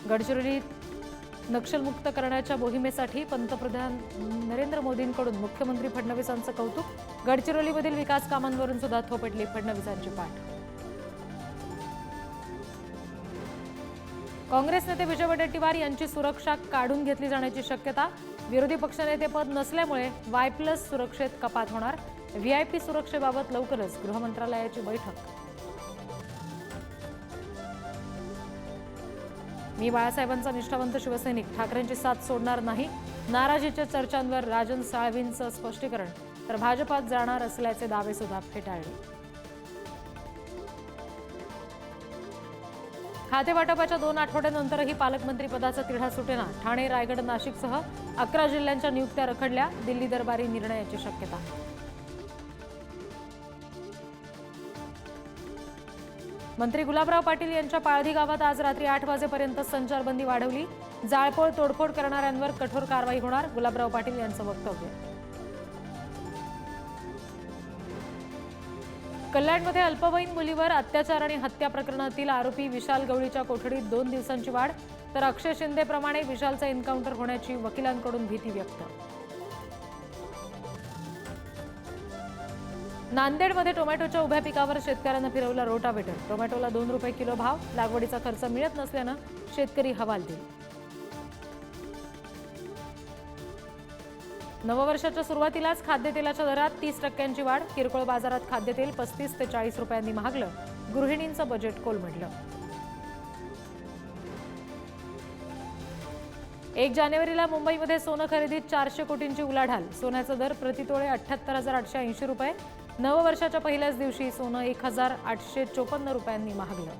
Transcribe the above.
गडचिरोलीत नक्षलमुक्त करण्याच्या मोहिमेसाठी पंतप्रधान नरेंद्र मोदींकडून मुख्यमंत्री फडणवीसांचं कौतुक। गडचिरोलीमधील विकास कामांवरून सुद्धा थोपटली फडणवीसांची पाठ। काँग्रेस नेते विजय वडेट्टीवार यांची सुरक्षा काढून घेतली जाण्याची शक्यता। विरोधी पक्षनेते पद नसल्यामुळे Y+ सुरक्षेत कपात होणार। VIP सुरक्षेबाबत लवकरच गृह मंत्रालयाची बैठक। मी बाळासाहेबांचा निष्ठावंत शिवसैनिक, ठाकरेंची साथ सोडणार नाही। नाराजीच्या चर्चांवर राजन साळवींचं स्पष्टीकरण, तर भाजपात जाणार असल्याचे दावे सुद्धा फेटाळले। खातेवाटपाच्या 2 आठवड्यांनंतरही पालकमंत्री पदाचा तिढा सुटेना। ठाणे, रायगड, नाशिकसह 11 जिल्ह्यांच्या नियुक्त्या रखडल्या। दिल्ली दरबारी निर्णयाची शक्यता। मंत्री गुलाबराव पाटील यांच्या पाळधी गावात आज रात्री 8 वाजेपर्यंत संचारबंदी वाढवली। जाळपोळ तोडफोड करणाऱ्यांवर कठोर कारवाई होणार, गुलाबराव पाटील यांचं वक्तव्य। कल्याणमध्ये अल्पवयीन मुलीवर अत्याचार आणि हत्या प्रकरणातील आरोपी विशाल गवळीच्या कोठडीत 2 दिवसांची वाढ, तर अक्षय शिंदेप्रमाणे विशालचा एन्काउंटर होण्याची वकिलांकडून भीती व्यक्त। नांदेडमध्ये टोमॅटोच्या उभ्या पिकावर शेतकऱ्यांना फिरवला रोटावेटर। टोमॅटोला 2 रुपये किलो भाव, लागवडीचा खर्च मिळत नसल्यानं शेतकरी हवालदिल। नववर्षाच्या सुरुवातीलाच खाद्यतेलाच्या दरात 30% वाढ। किरकोळ बाजारात खाद्यतेल 35 ते 40 रुपयांनी महागलं। गृहिणींचं बजेट कोलमडलं। 1 जानेवारीला मुंबईमध्ये सोनं खरेदीत 400 कोटींची उलाढाल। सोन्याचा दर प्रतितोळे 78,880 रुपये। नववर्षाच्या पहिल्याच दिवशी सोनं 1,854 रुपयांनी महागलं।